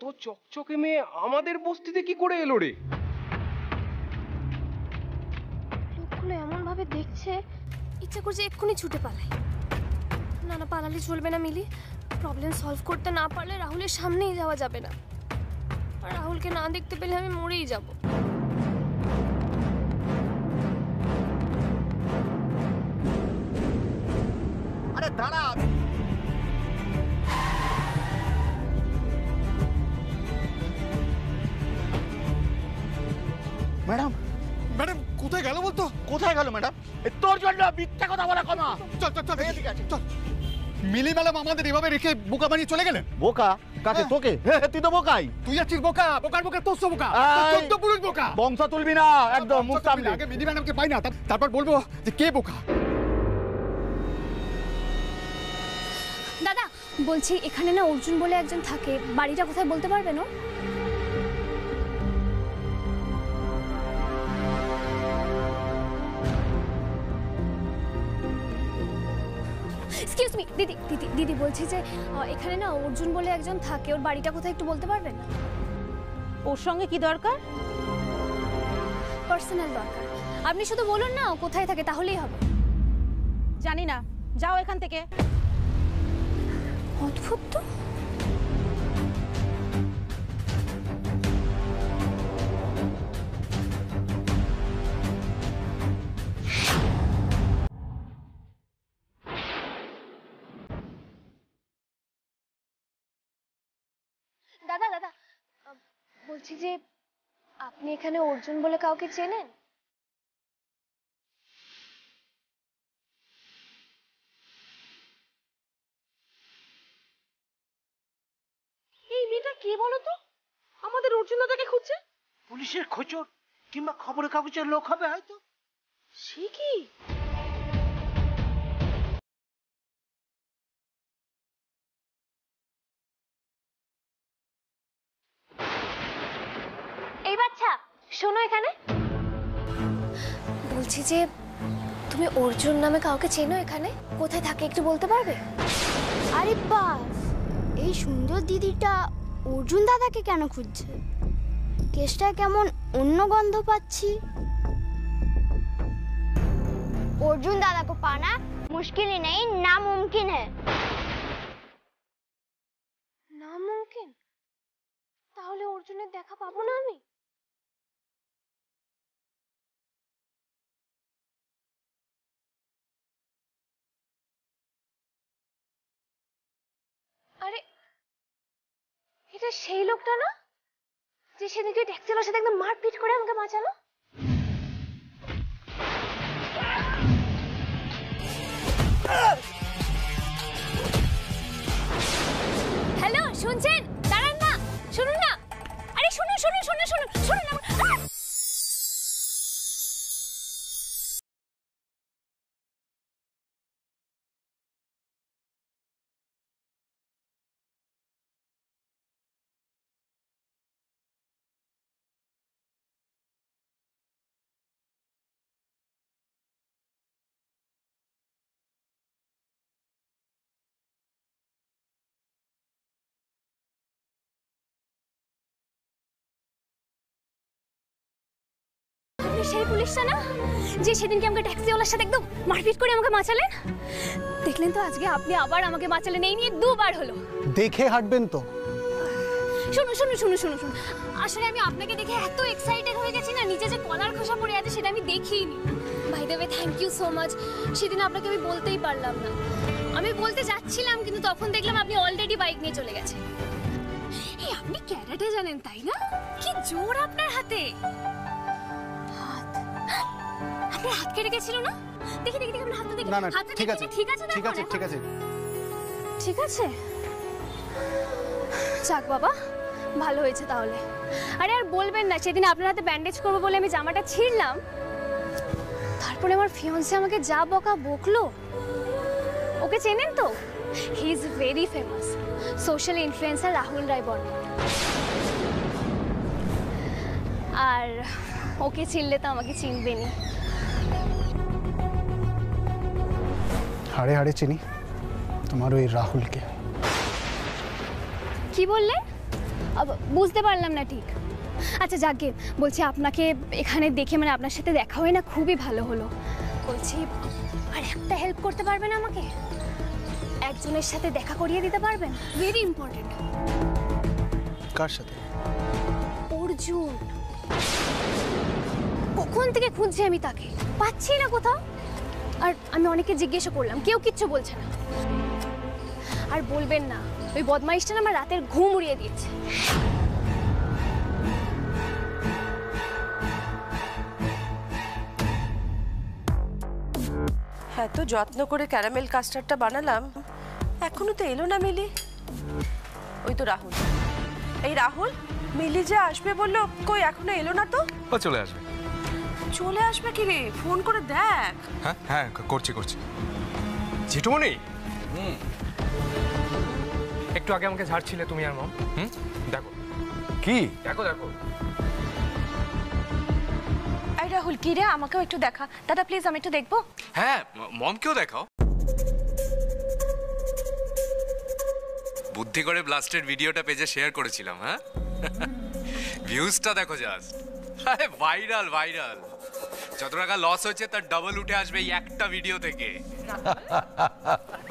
এত চকচকে মেয়ে আমাদের বস্তিতে কি করে এলো রে? লোকগুলো এমন ভাবে দেখছে, ইচ্ছা করছে এক্ষুনি ছুটে পালাই। না না, পালালে চলবে না মিলি। প্রবলেম সলভ করতে না পারলে রাহুলের সামনেই যাওয়া যাবে না, আর রাহুলকে না দেখতে পেলে আমি মরেই যাব। আরে দাঁড়া। ম্যাডাম, ম্যাডাম কোথায় গেল বলতো? কোথায় গেল ম্যাডাম? তোর জন্য মিথ্যা কথা বলা কমা। চল চল চল, এদিকে আছে চল। মিলি ম্যাডাম আমাদের এভাবে রেখে বোকা বানিয়ে চলে গেলেন। বোকা? কাকে? তোকে? তুই তো বোকাই। তুই আছিস বোকা, বোকার বোকা তোর বোকা, চোদ্দ পুরুষ বোকা। বংশ তুলবি না একদম, মুখ সামনে। আগে মিলি ম্যাডামকে পাই না, তারপর বলবো যে কে বোকা। দাদা বলছি, এখানে না অর্জুন বলে একজন থাকে, বাড়িটা কোথায় বলতে পারবেন? ও এক্সকিউজ মি, দিদি দিদি দিদি বলছি যে এখানে না অর্জুন বলে একজন থাকে, ওর বাড়িটা কোথায় একটু বলতে পারবেন? ওর সঙ্গে কি দরকার? পার্সোনাল দরকার। আপনি শুধু বলুন না ও কোথায় থাকে, তাহলেই হবে। জানি না, যাও এখান থেকে। অদ্ভুত তো। দাদা দাদা বলছি যে আপনি এখানে অর্জুন বলে কাউকে চেনেন? এই মেয়েটা কে বলো তো? আমাদের অর্জুন দাদাকে খুঁজছে। পুলিশের খোঁজর কিংবা খবরের কাগজের লোক হবে হয়তো। সে কি? এই বাচ্চা শোনো, এখানে বলছি যে তুমি অর্জুন নামে কাউকে চেনো? এখানে কোথায় থাকে একটু বলতে পারবে? আরে বাস, এই সুন্দর দিদিটা অর্জুন দাদাকে কেন খুঁজছে? কেসটা কেমন অন্য গন্ধ পাচ্ছি। अर्जुन दादा को पाना मुश्किल ही नहीं नामुमकिन है। নামুমকিন? তাহলে অর্জুনের দেখা পাবো না আমি? আরে এটা সেই লোকটা না যে সেদিনকে ট্যাক্সিওয়ালার সাথে একদম মারপিট করে আমাকে বাঁচালো? হ্যালো, শুনছেন? দাঁড়ান না, শুনুন না। আরে শুনুন শুনুন শুনুন শুনুন শুনুন না। সেই পুলিশটা না যে সেদিনকে আমাকে ট্যাক্সিওয়ালার সাথে একদম মারপিট করে আমাকে বাঁচালেন? দেখলেন তো আজকে আপনি আবার আমাকে বাঁচালেন, এই নিয়ে দুবার হলো। দেখে হাঁটবেন তো। শুনুন শুনুন শুনুন শুনুন শুনুন, আসলে আমি আপনাকে দেখে এত এক্সাইটেড হয়ে গেছি না, নিচে যে কলার খোসা পড়ে আছে সেটা আমি দেখিনি। By the way, thank you so much. সেদিন আপনাকে আমি বলতেই পারলাম না, আমি বলতে যাচ্ছিলাম কিন্তু তখন দেখলাম আপনি অলরেডি বাইক নিয়ে চলে গেছেন। এই আপনি ক্যারাটে জানেন তাই না? কি জোর আপনার হাতে! আপনার হাত কেটে গেছিল না? দেখি দেখি দেখি আপনার হাতটা দেখি। না না, ঠিক আছে ঠিক আছে ঠিক আছে ঠিক আছে ঠিক আছে। যাক বাবা, ভালো হয়েছে তাহলে। আরে আর বলবেন না, সেদিন আপনার হাতে ব্যান্ডেজ করবো বলে আমি জামাটা ছিঁড়লাম, তারপরে আমার ফিয়ান্সে আমাকে যা বকা বকলো। ওকে চেনেন তো? He is very famous social influencer Rahul Roy Barman. আর ওকে চিনলে তো আমাকে চিনবেনি। হাড়ে হাড়ে চিনি তোমার ওই রাহুলকে। কি বললে? বুঝতে পারলাম না ঠিক। আচ্ছা যাকে বলছি, আপনাকে এখানে দেখে মানে আপনার সাথে দেখা হয় না, খুবই ভালো হলো। বলছি আর একটা হেল্প করতে পারবেন আমাকে? একজনের সাথে দেখা করিয়ে দিতে পারবেন, ভেরি ইম্পর্টেন্ট। কার সাথে? অর্জুন। কখন থেকে খুঁজছি আমি তাকে, পাচ্ছি না কোথাও। আর আমি অনেকে জিজ্ঞাসা করলাম, কেউ কিচ্ছু বলছে না। আর বলবেন না, ওই বদমাইশটা না আমার রাতের ঘুম উড়িয়ে দিয়েছে। হ্যাঁ, তো যত্ন করে ক্যারামেল কাস্টার্ডটা বানালাম, এখনো তো এলো না মিলি। ওই তো রাহুল। এই রাহুল, মিলি যে আসবে বললো, কই এখনো এলো না তো? ও চলে আসবে। চলে আসবে কি রে? ফোন করে দেখ। হ্যাঁ হ্যাঁ, করছি। জেঠুমনি, একটু আগে আমাকে ঝাড়ছিলে তুমি আর মম। দেখো কি? দেখো। এই রাহুল, কি রে? আমাকেও একটু দেখা। দাদা প্লিজ, আমি একটু দেখবো। হ্যাঁ, মমকেও দেখাও। বুদ্ধি করে ব্লাস্টেড ভিডিওটা পেজে শেয়ার করেছিলাম। হ্যাঁ, ভিউজটা দেখো জাস্ট। আরে ভাইরাল। যত টাকা লস হয়েছে তার ডাবল উঠে আসবে এই একটা ভিডিও থেকে।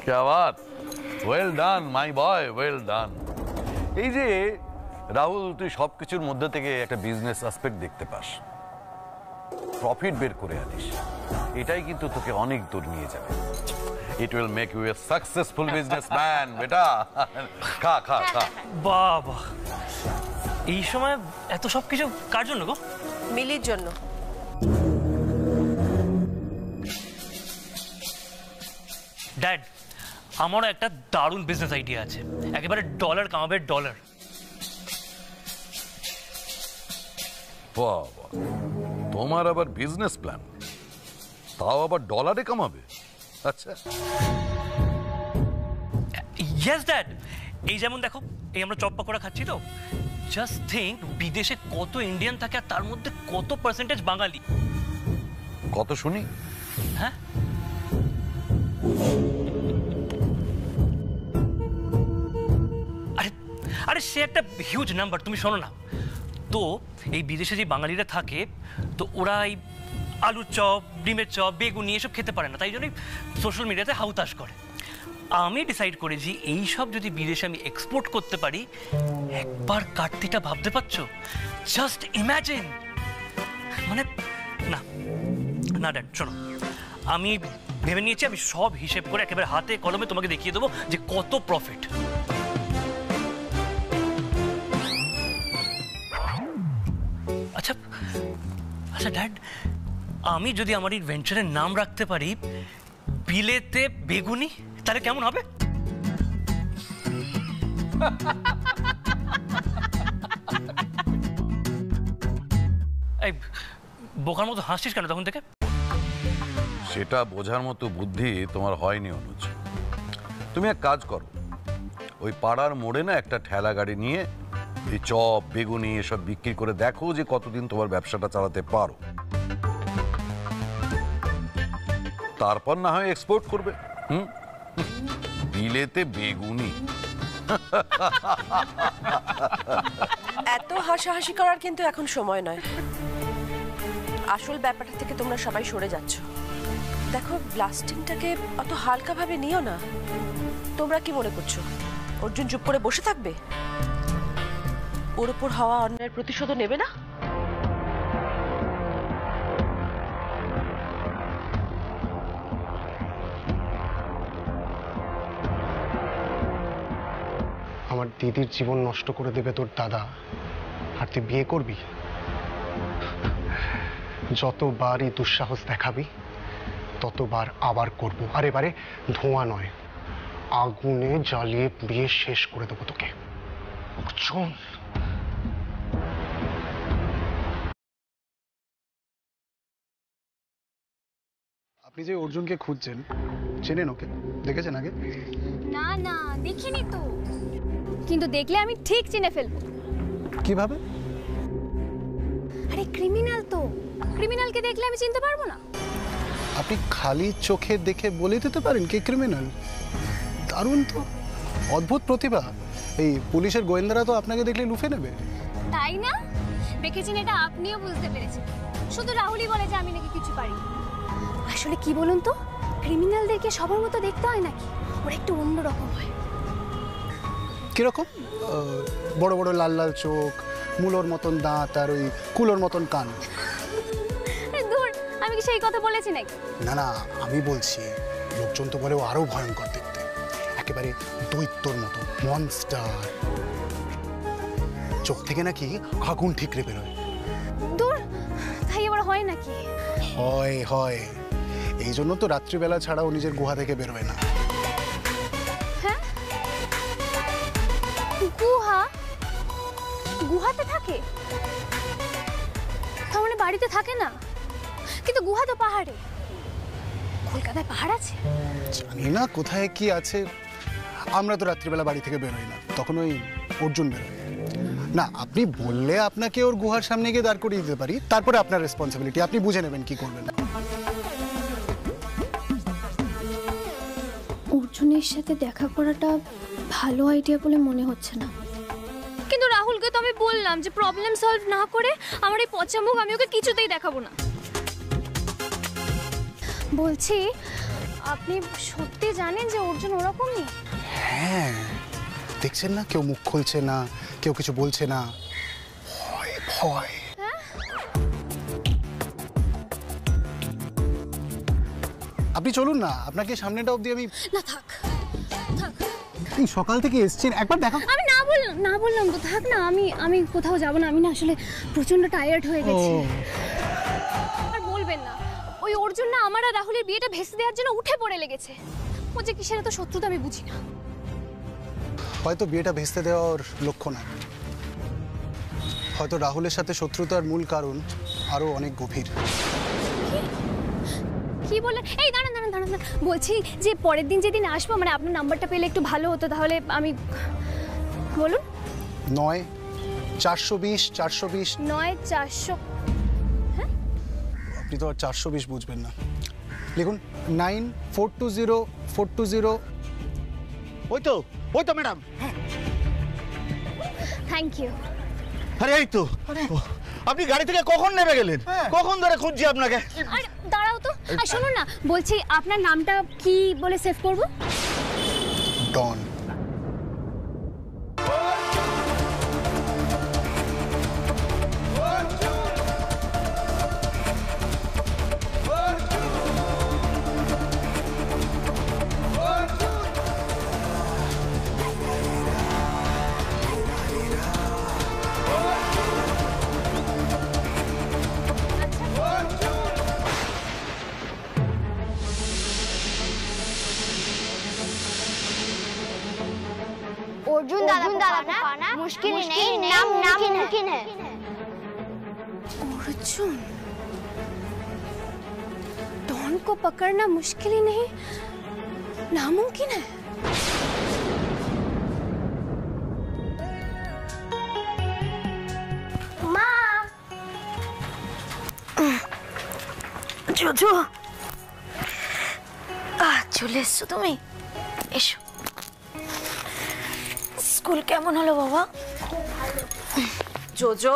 क्या बात, ওয়েল ডান মাই বয়, ওয়েল ডান। এই যে রাহুল, তুই সবকিছুর মধ্যে থেকে একটা বিজনেস অ্যাসপেক্ট দেখতে পাস, প্রফিট বের করে আনিস, এটাই কিন্তু তোকে অনেক দূর নিয়ে যাবে। It will make you a successful businessman বেটা। খা। বাবা, এই সময় এত সব কিছু কার জন্য গো? মিলির জন্য। ড্যাড, আমারও একটা দারুণ বিজনেস আইডিয়া আছে, একেবারে ডলার কামাবে, ডলার। বাবা, তোমার আবার বিজনেস প্ল্যান, তাও আবার ডলারে কামাবে? আচ্ছা। ইয়েস ড্যাড, এই যেমন দেখো, এই আমরা চপ পকোড়া খাচ্ছি তো, জাস্ট থিঙ্ক বিদেশে কত ইন্ডিয়ান থাকে আর তার মধ্যে কত পার্সেন্টেজ বাঙালি। কত শুনি? হ্যাঁ, আরে সে একটা হিউজ নাম্বার, তুমি শোনো না তো। এই বিদেশে যে বাঙালিরা থাকে, তো ওরা এই আলুর চপ, ডিমের চপ, বেগুনি এসব খেতে পারে না, তাই জন্যই সোশ্যাল মিডিয়াতে হাউতাশ করে। আমি ডিসাইড করেছি এই সব যদি বিদেশে আমি এক্সপোর্ট করতে পারি, একবার কাটতিটা ভাবতে পারছো? Just imagine. মানে না ড্যাড, শোনো, আমি ভেবে নিয়েছি, আমি সব হিসেব করে একেবারে হাতে কলমে তোমাকে দেখিয়ে দেবো যে কত প্রফিট। আচ্ছা ড্যাড, আমি যদি আমার এই ভেঞ্চারের নাম রাখতে পারি বিলেতে বেগুনি, তাহলে কেমন হবে? এই বোকার মতো হাসছিস কেন তখন থেকে? সেটা বোঝার মতো বুদ্ধি তোমার হয়নি অনুজ। তুমি এক কাজ করো, ওই পাড়ার মোড়ে না একটা ঠেলা গাড়ি নিয়ে এই চপ, বেগুনি এসব বিক্রি করে দেখো যে কতদিন তোমার ব্যবসাটা চালাতে পারো। তারপর না হয় এক্সপোর্ট করবে। বিলেতে বেগুনি। এত হাসাহাসি করার কিন্তু এখন সময় নয়। আসল ব্যাপারটা থেকে তোমরা সবাই সরে যাচ্ছ। দেখো, ব্লাস্টিংটাকে অত হালকাভাবে নিও না। তোমরা কি মনে করছো অর্জুন চুপ করে বসে থাকবে? ওর উপর হওয়া অন্যায়ের প্রতিশোধ নেবে না? আমার দিদির জীবন নষ্ট করে দেবে তোর দাদা, আর তুই বিয়ে করবি? যতবার এই দুঃসাহস দেখাবি ততবার আবার করব, আর এবারে ধোঁয়া নয়, আগুনে জ্বালিয়ে বিয়ে শেষ করে দেবো তোকে। অর্জুন, আপনি যে অর্জুনকে খুঁজছেন, চেনেন ওকে? দেখেছেন আগে? না দেখিনি তো, কিন্তু দেখলে আমি ঠিক চিনে ফেলবো। কিভাবে? আরে ক্রিমিনাল তো, ক্রিমিনালকে দেখলে আমি চিনতে পারবো না? আপনি খালি চোখে দেখে বলে দিতে পারেন কে ক্রিমিনাল? দারুণ তো, অদ্ভুত প্রতিভা। এই পুলিশের গোয়েন্দারা তো আপনাকে দেখলে লুফে নেবে। তাই না? দেখেছেন, এটা আপনিও বুঝতে পেরেছেন। শুধু রাহুলই বলে যে আমি নাকি কিছু পারি না। আসলে কি বলুন তো, ক্রিমিনালদেরকে সবার মতো দেখতে হয় নাকি? ওরা একটু অন্যরকম হয়। কিরকম? বড় বড় লাল লাল চোখ, মুলোর মতন দাঁত আর ওই কুলোর মতন কান। দূর, আমি কি সেই কথা বলেছি নাকি? না না, আমি বলছি লোকজন তো বলে ও আরো ভয়ঙ্কর দেখতে, একেবারে দৈত্যর মতো, মনস্টার। চোখ থেকে নাকি আগুন ঠিকরে বেরোয়। দূর, তাই আবার হয় নাকি? হয় হয়, এই জন্য তো রাত্রিবেলা ছাড়াও নিজের গুহা থেকে বেরোয় না। হ্যাঁ, গুহা? গুহাতে থাকে? তার মানে বাড়িতে থাকে না? কিন্তু গুহা তো পাহাড়ে। কলকাতায় পাহাড় আছে? জানি না কোথায় কি আছে, আমরা তো রাত্রিবেলা বাড়ি থেকে বেরোই না, তখন ওই অর্জুন বেরোয়। না, আপনি বললে আপনাকে ওর গুহার সামনে গিয়ে দাঁড় করিয়ে দিতে পারি, তারপরে আপনার রেসপন্সিবিলিটি, আপনি বুঝে নেবেন কি করবেন। অর্জুনের সাথে দেখা করাটা ভালো আইডিয়া বলে মনে হচ্ছে না। কিন্তু রাহুলকে তো আমি বললাম যে প্রবলেম সলভ না করে আমার এই পচা মুখ আমি ওকে কিছুতেই দেখাবো না। বলছি, আপনি সত্যি জানেন যে অর্জুন ওরকমই? হ্যাঁ, দেখছেন না, কেউ মুখ খুলছে না, কেউ কিছু বলছে না, ভয় ভয়। আপনি চলুন না, আপনাকে সামনেটা অবধি আমি। না, থাক থাক, এই সকাল থেকে এসছেন, একবার দেখা। আমি না বললাম তো, থাক না, আমি কোথাও যাব না। আমি না আসলে প্রচন্ড টায়ার্ড হয়ে গেছি। আর বলবেন না, ওই অর্জুন না আমার আর রাহুলের বিয়েটা ভেস্তে দেওয়ার জন্য উঠে পড়ে লেগেছে। ও যে কিসের এত শত্রুতা আমি বুঝি না। হয়তো বিয়েটা ভেস্তে দেওয়ার লক্ষ্য না, হয়তো রাহুলের সাথে শত্রুতার মূল কারণ আরো অনেক গভীর। কি বললেন? এই দাঁড়ান দাঁড়ান দাঁড়ান, বলছি যে পরের দিন যেদিন আসবো, মানে আপনার নাম্বারটা পেলে একটু ভালো হতো, তাহলে আমি। বলুন। 9-420 420। 9-400। আপনি তো আর 420 বুঝবেন না, লিখুন 9-420-420। ওই তো ম্যাডাম। Thank you. আরে এই তো, আপনি গাড়ি থেকে কখন নেমে গেলেন? কখন ধরে খুঁজছি আপনাকে। আরে দাঁড়াও তো, আর শুনুন না, বলছি আপনার নামটা কি বলে সেভ করব? ডন। अर्जुन दादा को पाना मुश्किल नहीं, नामुमकिन है। अर्जुन, डॉन को पकड़ना मुश्किल ही नहीं, नामुमकिन है। माँ, জোজো, চলে এসছো তুমি? এসো। স্কুল কেমন হলো বাবা? জোজো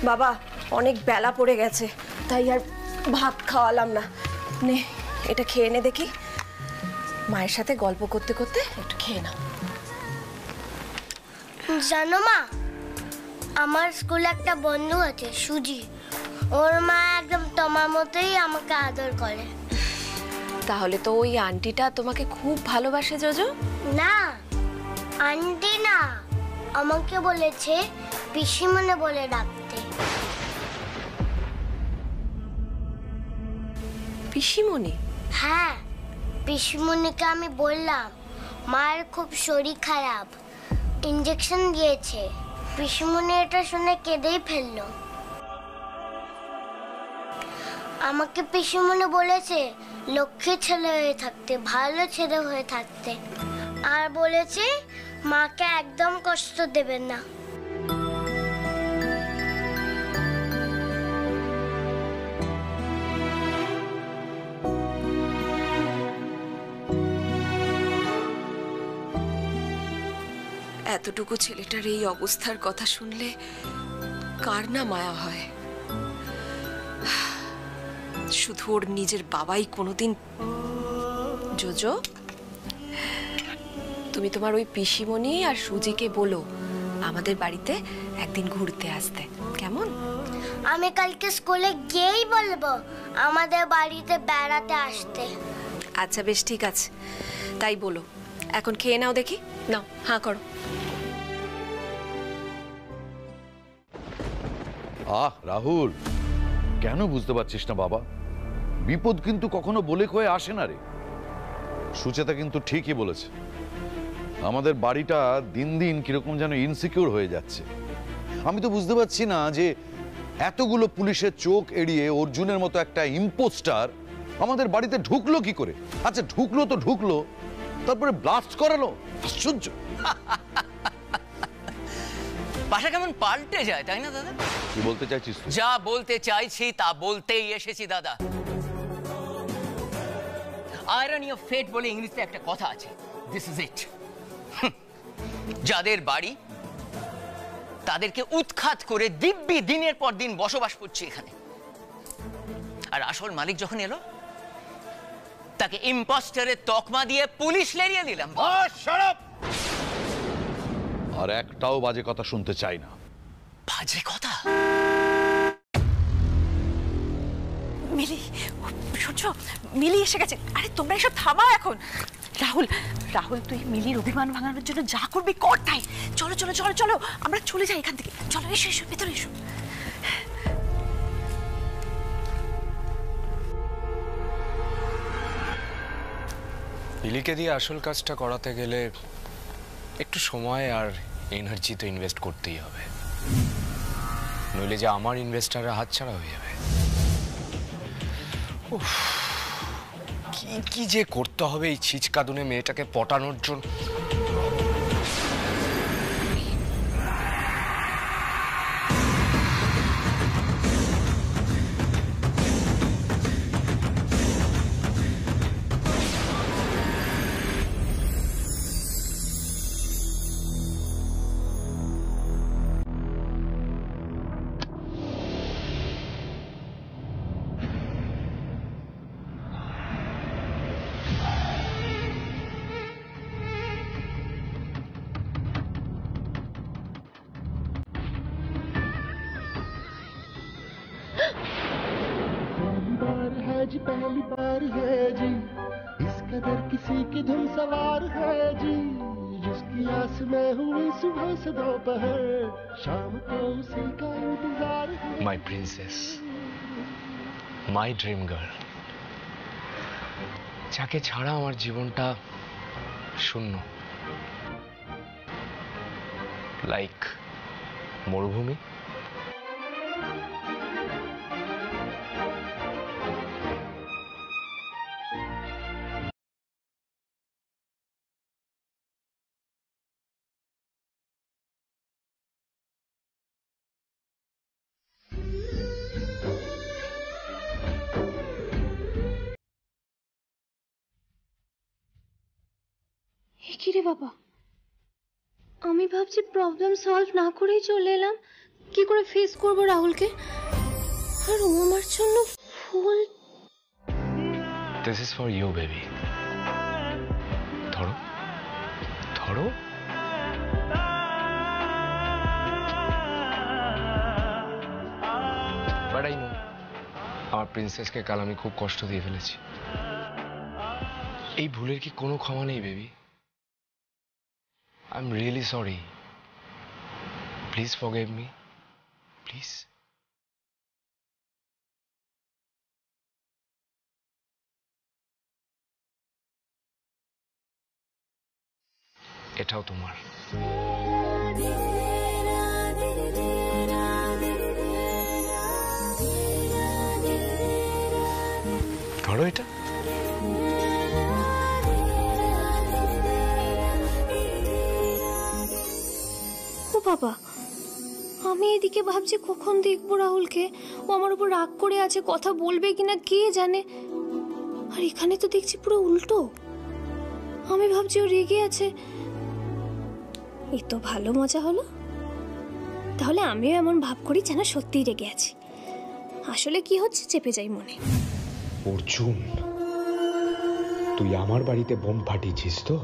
বাবা, অনেক বেলা পড়ে গেছে, তাই আর ভাত খাওয়ালাম না। নে, এটা খেয়ে নে দেখি। মায়ের সাথে গল্প করতে করতে একটু খেয়ে নাও। জানো মা, আমার স্কুলে একটা বন্ধু আছে সুজি, ওর মা একদম তোমার মতোই আমাকে আদর করে। তাহলে তো ওই আন্টিটা তোমাকে খুব ভালোবাসে জোজো? না, আন্টি না, আমাকে বলেছে পিসিমনে বলে ডাকতে। পিসিমণি? হ্যাঁ, পিসিমণিকে আমি বললাম মায়ের খুব শরীর খারাপ, ইঞ্জেকশন দিয়েছে। পিসিমণি এটা শুনে কেঁদেই ফেললো। আমাকে পিসিমণি বলেছে লক্ষ্মী ছেলে হয়ে থাকতে, ভালো ছেলে হয়ে থাকতে, আর বলেছে মাকে একদম কষ্ট দেবেন না। এতটুকু ছেলেটার এই অবস্থার কথা শুনলে কার না মায়া হয়। শুধু ওর নিজের বাবাই কোনোদিন। জোজো, তুমি তোমার ওই পিসিমণি আর সুজিকে বলো আমাদের বাড়িতে একদিন ঘুরতে আসতে, কেমন? আমি কালকে স্কুলে গিয়েই বলবো আমাদের বাড়িতে বেড়াতে আসতে। আচ্ছা বেশ, ঠিক আছে, তাই বলো। এখন খেয়ে নাও দেখি, নাও হাঁ করো। রাহুল, কেন বুঝতে পারছিস না বাবা? বিপদ কিন্তু কখনো বলে কয়ে আসে না রে। সুচেতা কিন্তু ঠিকই বলেছে, আমাদের বাড়িটা দিন দিন কিরকম যেন ইনসিকিউর হয়ে যাচ্ছে। আমি তো বুঝতে পারছি না যে এতগুলো পুলিশের চোখ এড়িয়ে অর্জুনের মতো একটা ইম্পোস্টার আমাদের বাড়িতে ঢুকলো কি করে? আচ্ছা ঢুকলো তো ঢুকলো, তারপরে ব্লাস্ট করালো। আশ্চর্য। ভাষা কেমন পাল্টে যায়, তাই না দাদা? কি বলতে চাইছিস? যা বলতে চাইছি তা বলতেই এসেছি দাদা। আয়রনি অফ ফেট বলে ইংলিশে একটা কথা আছে, দিস ইজ ইট। যাদের বাড়ি তাদেরকে উৎখাত করে দিব্যি দিনের পর দিন বসবাস করছে এখানে, আর আসল মালিক যখন এলো তাকে ইম্পোস্টারের তকমা দিয়ে পুলিশ লেরিয়ে দিলাম। আর একটাও বাজে কথা শুনতে চাই না। বাজে কথা? মিলি, শুনছো? মিলি এসে গেছে। আরে তোমরা এসব থামাও এখন। রাহুল, রাহুল তুই মিলির অভিমান ভাঙানোর জন্য যা করবি কর তাই। চলো চলো চলো চলো, আমরা চলে যাই এখান থেকে। চলো, এসো এসো, ভেতরে এসো। মিলিকে দিয়ে আসল কাজটা করাতে গেলে একটু সময় আর এনার্জি তো ইনভেস্ট করতেই হবে, নইলে যে আমার ইনভেস্টাররা হাতছাড়া হয়ে যাবে। কি কি যে করতে হবে এই ছিচকাদুনে মেয়েটাকে পটানোর জন্য। जी पहली बार है जी, इस कदर किसी की धुन सवार है जी, जिसकी आस में हुई सुबह से दोपहर, शाम को उसी का इंतजार है। My princess, my dream girl, যাকে ছাড়া আমার জীবনটা শূন্য, লাইক মরুভূমি। কি রে বাবা, আমি ভাবছি প্রবলেম সলভ না করেই চলে এলাম। কি করে ফেস করব রাহুলকে? আর ও আমার জন্য ফুল। This is for you baby. ধরো ধরো। বাট আই নো আমার প্রিন্সেসকে কাল আমি খুব কষ্ট দিয়ে ফেলেছি। এই ভুলের কি কোনো ক্ষমা নেই baby? I'm really sorry. Please forgive me. Please. এটাও তোমার। ধরো এটা। বাবা, আমি এদিকে ভাবছি কখন দেখবো রাহুলকে। ও আমার উপর রাগ করে আছে, কথা বলবে কিনা কে জানে। আর এখানে তো দেখছি পুরো উল্টো। আমি ভাবছি ও রেগে আছে। এই তো ভালো মজা হলো। তাহলে আমিও এমন ভাব করি যেন সত্যিই রেগে আছি, আসলে কি হচ্ছে চেপে যাই মনে। অর্জুন, তুই আমার বাড়িতে বোম ফাটিয়েছিস তো?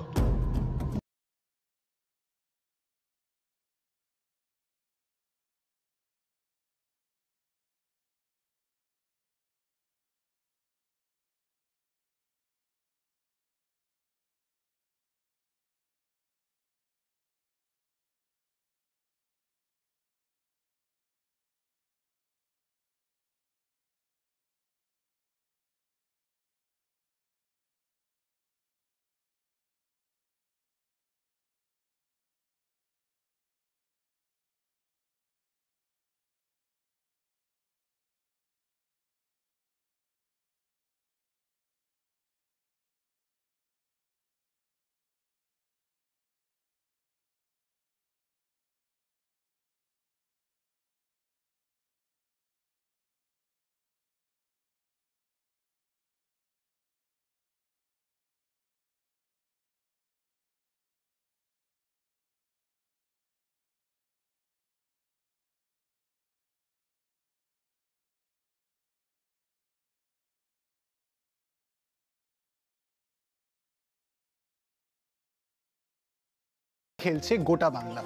খেলছে গোটা বাংলা,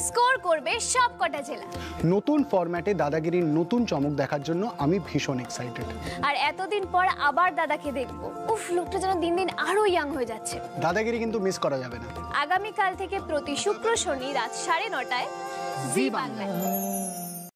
স্কোর করবে সব কটা জেলা। নতুন ফরম্যাটে দাদাগিরির নতুন চমক দেখার জন্য আমি ভীষণ এক্সাইটেড। আর এতদিন পর আবার দাদাকে দেখবো। উফ, লোকটা যেন দিন দিন আরো ইয়াং হয়ে যাচ্ছে। দাদাগিরি কিন্তু মিস করা যাবে না। আগামীকাল থেকে প্রতি শুক্র শনি রাত 9:30টায় জি বাংলায়।